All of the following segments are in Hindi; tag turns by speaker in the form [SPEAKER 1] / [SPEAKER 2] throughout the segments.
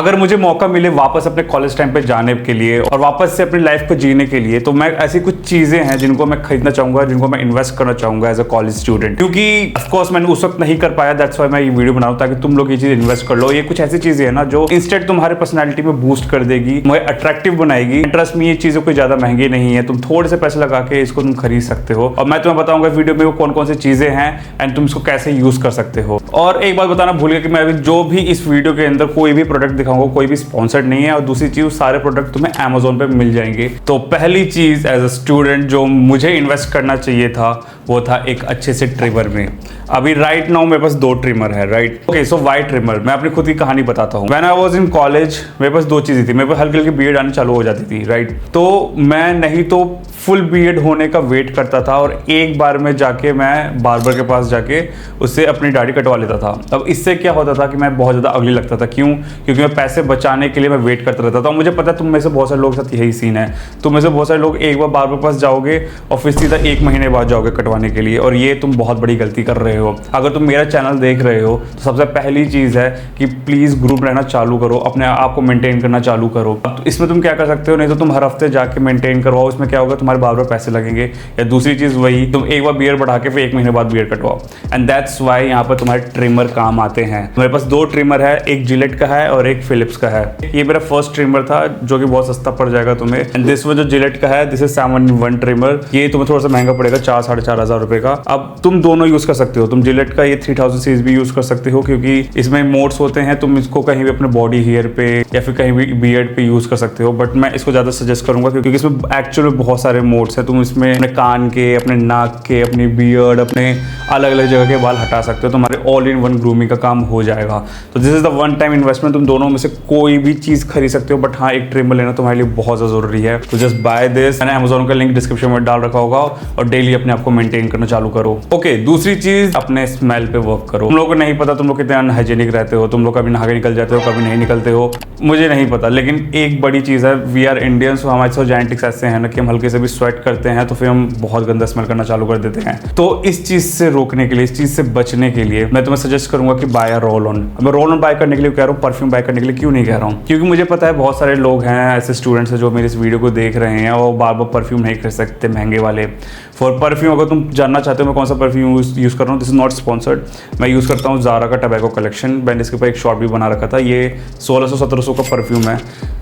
[SPEAKER 1] अगर मुझे मौका मिले वापस अपने कॉलेज टाइम पे जाने के लिए और वापस से अपनी लाइफ को जीने के लिए, तो मैं ऐसी कुछ चीजें हैं जिनको मैं खरीदना चाहूंगा, जिनको मैं इन्वेस्ट करना चाहूंगा एज अ कॉलेज स्टूडेंट। क्योंकि ऑफ कोर्स मैंने उस वक्त नहीं कर पाया, दैट्स व्हाई मैं ये वीडियो बना रहा हूं ताकि तुम लोग ये चीज इन्वेस्ट कर लो। ये कुछ ऐसी चीजें हैं ना जो इंस्टेंट तुम्हारे पर्सनैलिटी में बूस्ट कर देगी, मुझे अट्रैक्टिव बनाएगी। इंटरेस्ट में ये चीजें कोई ज्यादा महंगी नहीं है, तुम थोड़े से पैसे लगा के इसको तुम खरीद सकते हो। और मैं तुम्हें बताऊंगा वीडियो में वो कौन कौन सी चीजें हैं एंड तुम इसको कैसे यूज कर सकते हो। और एक बात बताना भूल गया कि मैं अभी जो भी इस वीडियो के अंदर कोई भी प्रोडक्ट दिखाऊंगा कोई भी स्पॉन्सर्ड नहीं है। और दूसरी चीज, सारे प्रोडक्ट तुम्हें Amazon पे मिल जाएंगे। तो पहली चीज एज अ स्टूडेंट जो मुझे इन्वेस्ट करना चाहिए था वो था एक अच्छे से ट्रिमर में। अभी राइट नाउ मेरे पास 2 ट्रिमर है, राइट। ओके, सो वाई ट्रिमर, मैं अपनी खुद की कहानी बताता हूँ। When I was in college मेरे पास 2 चीजें थी। मेरे पास हल्की हल्की बीएड आनी चालू हो जाती थी, राइट। तो मैं नहीं तो फुल बीएड होने का वेट करता था और एक बार में जाके मैं बार्बर के पास जाके उससे अपनी दाढ़ी कटवा लेता था। अब इससे क्या होता था कि मैं बहुत ज़्यादा अगली लगता था। क्यों? क्योंकि मैं पैसे बचाने के लिए मैं वेट करता रहता था। और मुझे पता है तुम में से बहुत सारे लोगों के साथ यही सीन है। तुम में से बहुत सारे लोग एक बार बार्बर के पास जाओगे और फिर सीधा 1 महीने बाद जाओगे कटवाने के लिए, और ये तुम बहुत बड़ी गलती कर रहे हो। अगर तुम मेरा चैनल देख रहे हो तो सबसे पहली चीज़ है कि प्लीज़ ग्रुप रहना चालू करो, अपने आप को मेंटेन करना चालू करो। अब इसमें तुम क्या कर सकते हो, नहीं तो तुम हर हफ्ते जाके मेंटेन करवाओ। इसमें क्या होगा, तुम्हारे बार बार पैसे लगेंगे। या दूसरी चीज़ वही, तुम एक बार बियर बढ़ा के फिर 1 महीने बाद बियर कटवाओ। एंड दैट्स वाई यहाँ पर तुम्हारे ट्रिमर काम आते हैं। मेरे पास 2 ट्रिमर है, एक जिलेट का है और एक फिलिप्स का है। ये मेरा फर्स्ट ट्रिमर था जो कि बहुत सस्ता पड़ जाएगा तुम्हें। एंड दिस वो जो जिलेट का है, दिस इज 7-in-1 ट्रिमर। ये तुम्हें थोड़ा सा महंगा पड़ेगा, 4-4.5 हज़ार रुपए का। अब तुम दोनों यूज कर सकते हो। तुम जिलेट का ये 3000 सीरीज भी यूज कर सकते हो क्योंकि इसमें मोड्स होते हैं। तुम इसको कहीं भी अपने बॉडी हेयर पे या फिर कहीं भी बियर्ड पे यूज कर सकते हो। बट मैं इसको ज्यादा सजेस्ट करूंगा क्योंकि इसमें एक्चुअली बहुत सारे मोड्स हैं। तुम इसमें अपने कान के, अपने नाक के, अपनी बियर्ड, अपने अलग अलग जगह के बाल हटा सकते हो। तुम्हारे ऑल इन वन ग्रूमिंग का काम हो जाएगा। तो this is the one time investment. तुम दोनों में से कोई भी चीज खरीद सकते हो, बट हाँ, एक ट्रिमर लेना तुम्हारे लिए बहुत ज्यादा जरूरी है। तो जस्ट बाय दिस। मैंने Amazon का लिंक डिस्क्रिप्शन में डाल रखा होगा और डेली अपने आप को मेंटेन करना चालू करो। ओके, दूसरी चीज, अपने स्मेल पे वर्क करो। तुम लोगों को नहीं पता तुम लोग कितने अनहाइजेनिक रहते हो। तुम लोग कभी नहा के निकल जाते हो, कभी नहीं निकलते हो, मुझे नहीं पता। लेकिन एक बड़ी चीज है, वी आर इंडियंस, हमारे साथ जेनेटिक्स ऐसे हैं ना कि हम हल्के से भी स्वेट करते हैं तो फिर हम बहुत गंदा स्मेल करना चालू कर देते हैं। तो इस चीज से रोकने के लिए, इस चीज से बचने के लिए मैं तुम्हें सजेस्ट करूंगा कि बाय अ रोल ऑन। मैं रोल ऑन बाय करने के लिए कह रहा हूँ, परफ्यूम बाय करने के लिए क्यों नहीं कह रहा हूँ? क्योंकि मुझे पता है बहुत सारे लोग हैं, ऐसे स्टूडेंट्स हैं जो मेरे इस वीडियो को देख रहे हैं और बार बार परफ्यूम नहीं खरीद सकते महंगे वाले। फॉर परफ्यूम, अगर तुम जानना चाहते हो मैं कौन सा परफ्यूम यूज़ कर रहा हूँ, दिस इज नॉट स्पॉन्सर्ड। मैं यूज़ करता हूँ ज़ारा का टबैको कलेक्शन। मैंने इसके ऊपर एक शॉर्ट भी बना रखा था। ये 1600-1700 का परफ्यूम है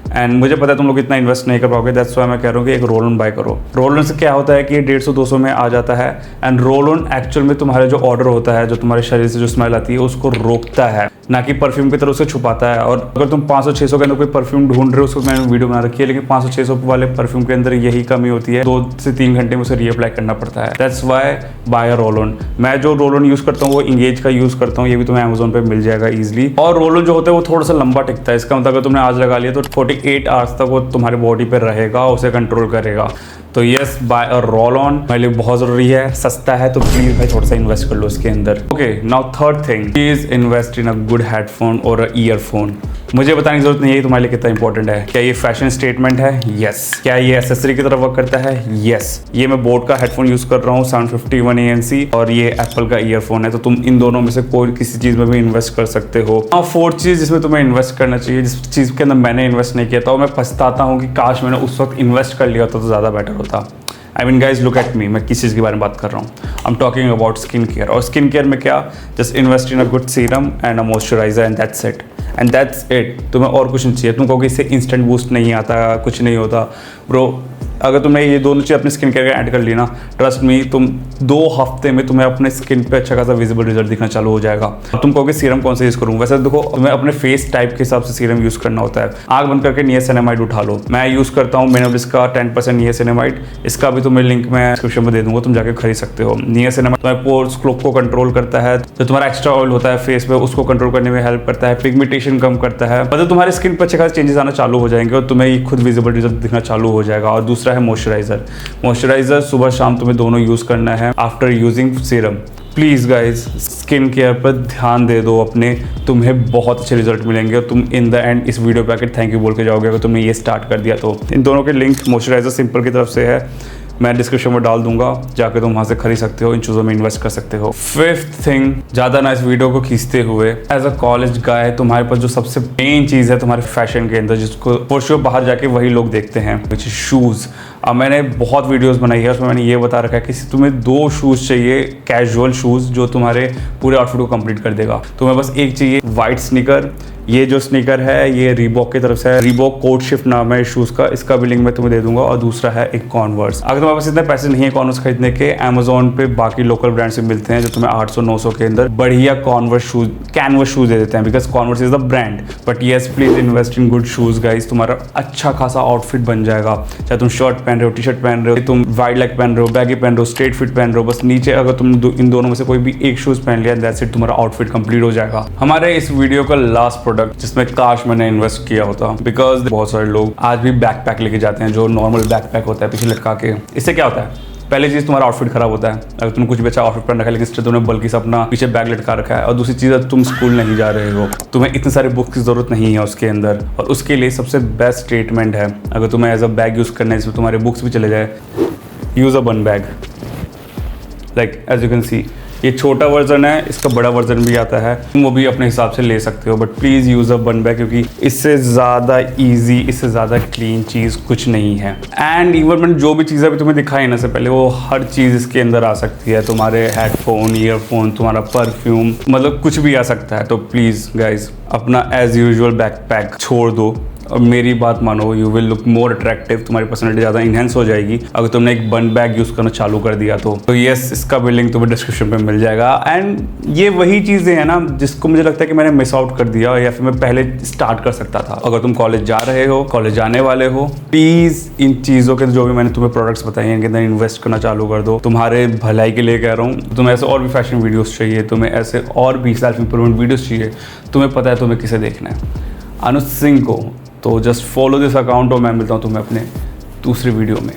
[SPEAKER 1] एंड मुझे पता है तुम लोग इतना इन्वेस्ट नहीं कर पाओगे। दैट्स व्हाई मैं कह रहा हूँ कि एक रोल ऑन बाय करो। रोल ऑन से क्या होता है कि ये 150-200 में आ जाता है। एंड रोल ऑन एक्चुअल में तुम्हारे जो ऑर्डर होता है, जो तुम्हारे शरीर से जो स्मेल आती है उसको रोकता है, ना कि परफ्यूम की तरह उसे छुपाता है। और अगर तुम 500-600 के अंदर कोई परफ्यूम ढूंढ रहे हो, उसको मैंने वीडियो बना रखी है, लेकिन 500-600 वाले परफ्यूम के अंदर यही कमी होती है, 2 से 3 घंटे में उसे रीअप्लाई करना पड़ता है। That's why buy a roll on. मैं जो रोल ऑन यूज़ करता हूँ वो इंगेज का यूज़ करता हूँ। ये भी तुम्हें Amazon पे मिल जाएगा ईजिली। और रोल ऑन जो होता है वो थोड़ा सा लंबा टिकता है। इसका मतलब अगर तुमने आज लगा लिया तो 48 आवर्स तक वो तुम्हारे बॉडी पे रहेगा, उसे कंट्रोल करेगा। तो yes, buy a roll on मेरे लिए बहुत जरूरी है। सस्ता है तो प्लीज भाई थोड़ा सा इन्वेस्ट कर लो इसके अंदर। Okay, now third thing, please invest in a good headphone और अ ईयरफोन। मुझे बताने की जरूरत नहीं है तुम्हारे लिए कितना इंपॉर्टेंट है। क्या ये फैशन स्टेटमेंट है? यस। क्या ये एसेसरी की तरह वर्क करता है? यस। ये मैं बोट का हेडफोन यूज कर रहा हूँ 751 ANC और ये एप्पल का ईयरफोन है। तो तुम इन दोनों में से कोई किसी चीज में भी इन्वेस्ट कर सकते हो। हाँ, फोर्थ चीज जिसमें तुम्हें इन्वेस्ट करना चाहिए, जिस चीज के अंदर मैंने इन्वेस्ट नहीं किया था और मैं पछताता हूँ कि काश मैंने उस वक्त इन्वेस्ट कर लिया होता तो ज्यादा बेटर होता। I mean guys, look at me, मैं किस चीज़ के बारे में बात कर रहा हूँ? I'm talking about skin care. और स्किन केयर में क्या, just invest in a good serum and a moisturiser and that's it. And that's it. तुम्हें और कुछ नहीं चाहिए। तुम कहोगे इससे इंस्टेंट बूस्ट नहीं आता, कुछ नहीं होता। ब्रो, अगर तुमने ये दोनों चीज़ अपनी स्किन केयर का ऐड कर ली ना, ट्रस्ट मी, तुम 2 हफ्ते में तुम्हें अपने स्किन पे अच्छा खासा विजिबल रिजल्ट दिखना चालू हो जाएगा। तुम कहोगे सीरम कौन सा यूज़ करूँ? वैसे देखो, तुम्हें अपने फेस टाइप के हिसाब से सीरम यूज़ करना होता है। आँख बंद करके नियासिनामाइड उठा लो। मैं यूज़ करता हूँ मिनिमलिस्ट का 10% नियासिनामाइड। इसका भी तुम्हें लिंक मैं डिस्क्रिप्शन में दे दूंगा, तुम जाके खरीद सकते हो। नियासिनामाइड तुम्हारे पोर्स को कंट्रोल करता है। तो तुम्हारा एक्स्ट्रा ऑयल होता है फेस पे, उसको कंट्रोल करने में हेल्प करता है। पिगमेंटेशन कम करता है। मतलब तुम्हारे स्किन पर अच्छे खासे चेंजेस आना चालू हो जाएंगे और तुम्हें खुद विजिबल रिजल्ट दिखना चालू हो जाएगा। और दूसरा है मॉइस्चराइजर। मॉइस्चराइजर सुबह शाम तुम्हें दोनों यूज करना है after using serum. Please guys, skin care पर ध्यान दे दो अपने, तुम्हें बहुत अच्छे रिजल्ट मिलेंगे और तुम इन द एंड इस वीडियो पे आकर थैंक यू बोल के जाओगे अगर तुमने ये स्टार्ट कर दिया तो। इन दोनों के लिंक मॉइस्चराइजर सिंपल की तरफ से है मैं डिस्क्रिप्शन में डाल दूंगा, जाके तुम वहाँ से खरीद सकते हो, इन चीज़ों में इन्वेस्ट कर सकते हो। फिफ्थ थिंग, ज़्यादा ना इस वीडियो को खींचते हुए, एज अ कॉलेज गाय तुम्हारे पास जो सबसे मेन चीज़ है तुम्हारे फैशन के अंदर, जिसको फॉर श्योर बाहर जाके वही लोग देखते हैं, विच इज शूज़। अब मैंने बहुत वीडियोस बनाई है, उसमें मैंने ये बता रखा है कि तुम्हें 2 शूज़ चाहिए, कैजुअल शूज़ जो तुम्हारे पूरे आउटफिट को कंप्लीट कर देगा। तुम्हें बस एक चाहिए वाइट स्नीकर। ये जो स्नीकर है ये रीबॉक की तरफ से है, रीबॉक कोड शिफ्ट नाम है शूज़ का, इसका भी लिंक मैं तुम्हें दे दूंगा। और दूसरा है एक कॉन्वर्स। अगर तुम्हारे पास इतने पैसे नहीं है कॉन्वर्स खरीदने के, अमेजोन पे बाकी लोकल ब्रांड से मिलते हैं जो तुम्हें 800-900 के अंदर बढ़िया कॉन्वर्स शूज, कैनवस शूज दे देते हैं, because converse is the brand. But yes, please invest in good shoes guys, तुम्हारा अच्छा खासा आउटफिट बन जाएगा। चाहे तुम शर्ट पहन रहे हो, टी शर्ट पहन रहे हो, तुम वाइड लेग पहन रहे हो, बैगी पहन रहे हो, स्ट्रेट फिट पहन रहे हो, बस नीचे अगर तुमने इन दोनों में से कोई भी एक शूज पहन लिया, दैट्स इट, तुम्हारा आउटफिट कंप्लीट हो जाएगा। हमारे इस वीडियो का लास्ट प्रोडक्ट जिसमें मैंने इन्वेस्ट किया होता, बिकॉज बहुत सारे लोग आज भी बैकपैक लेके जाते हैं, जो नॉर्मल बैकपैक होता है पीछे लटका के। इससे क्या होता है, पहली चीज़ तुम्हारा आउटफिट खराब होता है, अगर तुमने कुछ भी अच्छा आउटफिट पहन रखा है लेकिन स्टिल तुमने बल्कि से अपना पीछे बैग लटका रखा है। और दूसरी चीज़ है, तुम स्कूल नहीं जा रहे हो, तुम्हें इतने सारे बुक्स की ज़रूरत नहीं है उसके अंदर। और उसके लिए सबसे बेस्ट ट्रीटमेंट है, अगर तुम्हें एज अ बैग यूज़ करना है जिसमें तुम्हारे बुक्स भी चले जाए, use a bun bag. Like as you can see, ये छोटा वर्जन है, इसका बड़ा वर्जन भी आता है, तुम वो भी अपने हिसाब से ले सकते हो। But please use a bun bag, क्योंकि इससे ज़्यादा ईजी, इससे ज़्यादा क्लीन चीज़ कुछ नहीं है। एंड इवन मैंने जो भी चीज़ें अभी तुम्हें दिखाई ना से पहले, वो हर चीज़ इसके अंदर आ सकती है। तुम्हारे हेडफोन, ईयरफोन, तुम्हारा परफ्यूम, मतलब कुछ भी आ सकता है। तो प्लीज़ गाइज, अपना एज यूजुअल बैकपैक छोड़ दो और मेरी बात मानो, you will look more attractive, तुम्हारी पर्सनैलिटी ज़्यादा इनहेंस हो जाएगी अगर तुमने एक बन बैग यूज़ करना चालू कर दिया तो येस, इसका भी लिंक तुम्हें डिस्क्रिप्शन पे मिल जाएगा। एंड ये वही चीज़ें हैं ना जिसको मुझे लगता है कि मैंने मिस आउट कर दिया, या फिर मैं पहले स्टार्ट कर सकता था। अगर तुम कॉलेज जा रहे हो, कॉलेज जाने वाले हो, प्लीज़ इन चीज़ों के जो भी मैंने तुम्हें प्रोडक्ट्स बताए हैं इनके अंदर इन्वेस्ट करना चालू कर दो। तुम्हारे भलाई के लिए कह रहा हूँ। तुम्हें ऐसे और भी फैशन वीडियोज़ चाहिए, तुम्हें ऐसे और भी सेल्फ इंप्रूवमेंट वीडियोज़ चाहिए, तुम्हें पता है तुम्हें किसे देखना है, अनुज सिंह को। तो जस्ट फॉलो दिस अकाउंट और मैं मिलता हूँ तुम्हें अपने दूसरी वीडियो में।